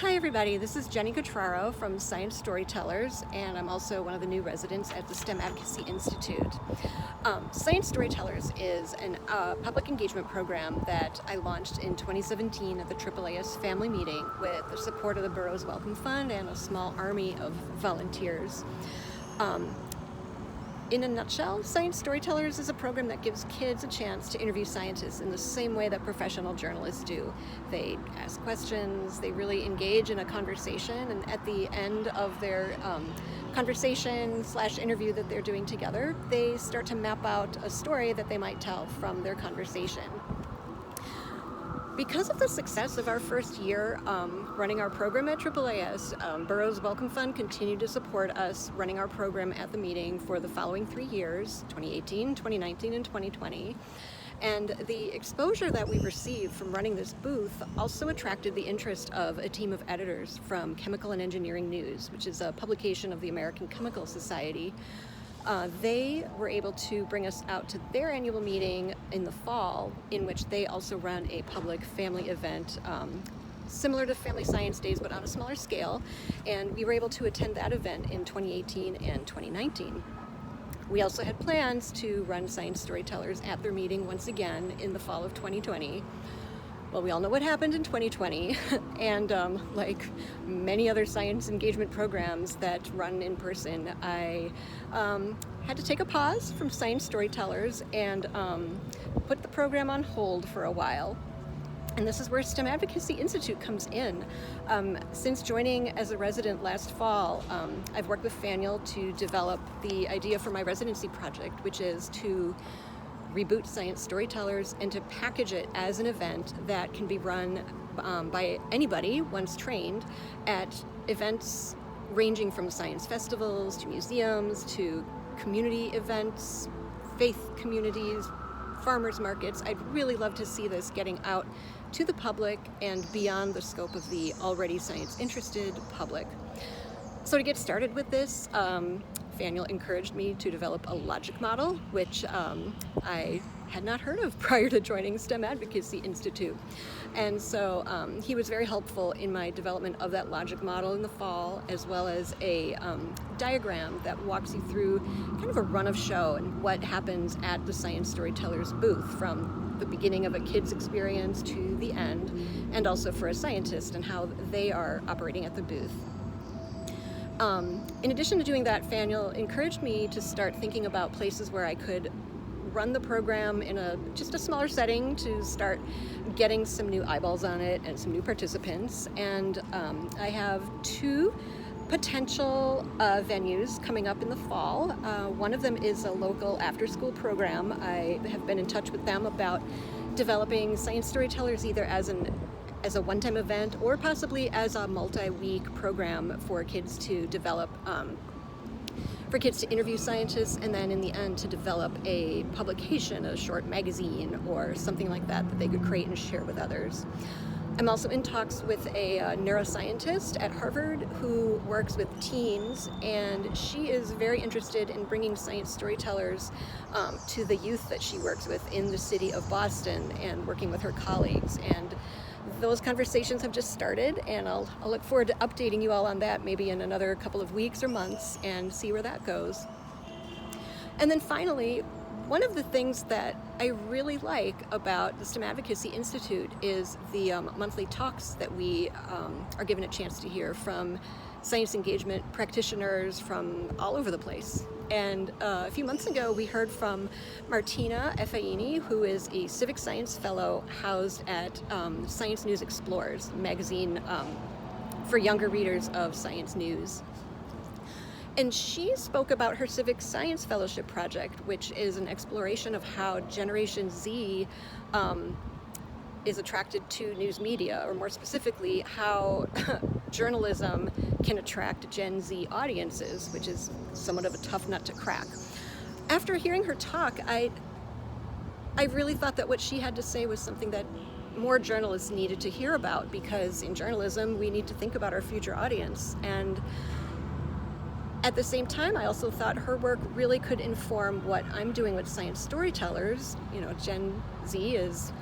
Hi everybody, this is Jenny Cutraro from Science Storytellers, and I'm also one of the new residents at the STEM Advocacy Institute. Science Storytellers is a public engagement program that I launched in 2017 at the AAAS family meeting with the support of the Borough's Welcome Fund and a small army of volunteers. In a nutshell, Science Storytellers is a program that gives kids a chance to interview scientists in the same way that professional journalists do. They ask questions, they really engage in a conversation, and at the end of their conversation/interview that they're doing together, they start to map out a story that they might tell from their conversation. Because of the success of our first year running our program at AAAS, Borough's Welcome Fund continued to support us running our program at the meeting for the following 3 years, 2018, 2019, and 2020. And the exposure that we received from running this booth also attracted the interest of a team of editors from Chemical and Engineering News, which is a publication of the American Chemical Society. They were able to bring us out to their annual meeting in the fall, in which they also run a public family event similar to Family Science Days, but on a smaller scale. And we were able to attend that event in 2018 and 2019. We also had plans to run Science Storytellers at their meeting once again in the fall of 2020. Well, we all know what happened in 2020, and like many other science engagement programs that run in person, I had to take a pause from Science Storytellers and put the program on hold for a while. And this is where STEM Advocacy Institute comes in. Since joining as a resident last fall, I've worked with Faniel to develop the idea for my residency project, which is to reboot Science Storytellers and to package it as an event that can be run by anybody once trained at events ranging from science festivals to museums to community events, faith communities, farmers markets. I'd really love to see this getting out to the public and beyond the scope of the already science interested public. So to get started with this, Faniel encouraged me to develop a logic model, which I had not heard of prior to joining STEM Advocacy Institute. And so he was very helpful in my development of that logic model in the fall, as well as a diagram that walks you through kind of a run of show and what happens at the Science Storytellers booth from the beginning of a kid's experience to the end, and also for a scientist and how they are operating at the booth. In addition to doing that, Faniel encouraged me to start thinking about places where I could run the program in just a smaller setting to start getting some new eyeballs on it and some new participants. And I have 2 potential venues coming up in the fall. One of them is a local after-school program. I have been in touch with them about developing Science Storytellers either as a one-time event or possibly as a multi-week program for kids to develop, for kids to interview scientists, and then in the end to develop a publication, a short magazine or something like that that they could create and share with others. I'm also in talks with a neuroscientist at Harvard who works with teens, and she is very interested in bringing Science Storytellers to the youth that she works with in the city of Boston and working with her colleagues. And those conversations have just started, and I'll look forward to updating you all on that maybe in another couple of weeks or months and see where that goes. And then finally, one of the things that I really like about the STEM Advocacy Institute is the monthly talks that we are given a chance to hear from science engagement practitioners from all over the place. And a few months ago, we heard from Martina Effaini, who is a civic science fellow housed at Science News Explorers magazine for younger readers of science news. And she spoke about her Civic Science Fellowship project, which is an exploration of how Generation Z is attracted to news media, or more specifically, how journalism can attract Gen Z audiences, which is somewhat of a tough nut to crack. After hearing her talk, I really thought that what she had to say was something that more journalists needed to hear about, because in journalism, we need to think about our future audience. And at the same time, I also thought her work really could inform what I'm doing with Science Storytellers. You know, Gen Z is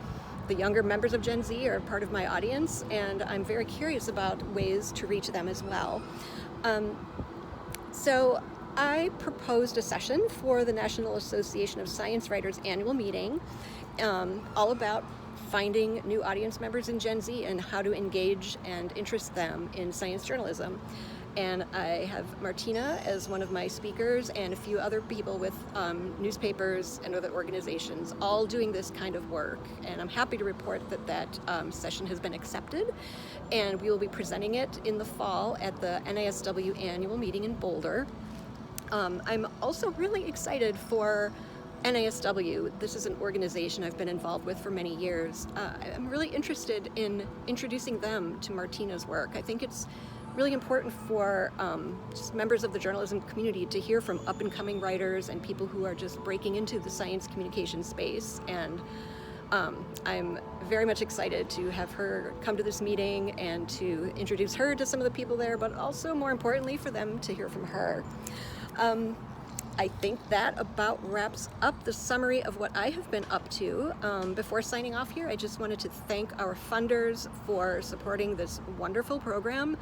the younger members of Gen Z are part of my audience, and I'm very curious about ways to reach them as well. So I proposed a session for the National Association of Science Writers annual meeting, all about finding new audience members in Gen Z and how to engage and interest them in science journalism. And I have Martina as one of my speakers and a few other people with newspapers and other organizations all doing this kind of work. And I'm happy to report that session has been accepted, and we will be presenting it in the fall at the NASW annual meeting in Boulder. I'm also really excited for NASW. This is an organization I've been involved with for many years. I'm really interested in introducing them to Martina's work. I think it's really important for just members of the journalism community to hear from up-and-coming writers and people who are just breaking into the science communication space. And I'm very much excited to have her come to this meeting and to introduce her to some of the people there, but also more importantly for them to hear from her. I think that about wraps up the summary of what I have been up to. Before signing off here, I just wanted to thank our funders for supporting this wonderful program.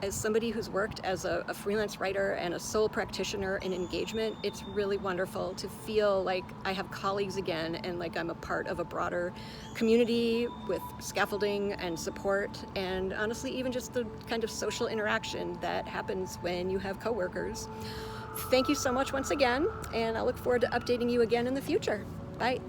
As somebody who's worked as a freelance writer and a sole practitioner in engagement, it's really wonderful to feel like I have colleagues again and like I'm a part of a broader community with scaffolding and support, and honestly even just the kind of social interaction that happens when you have coworkers. Thank you so much once again, and I look forward to updating you again in the future. Bye.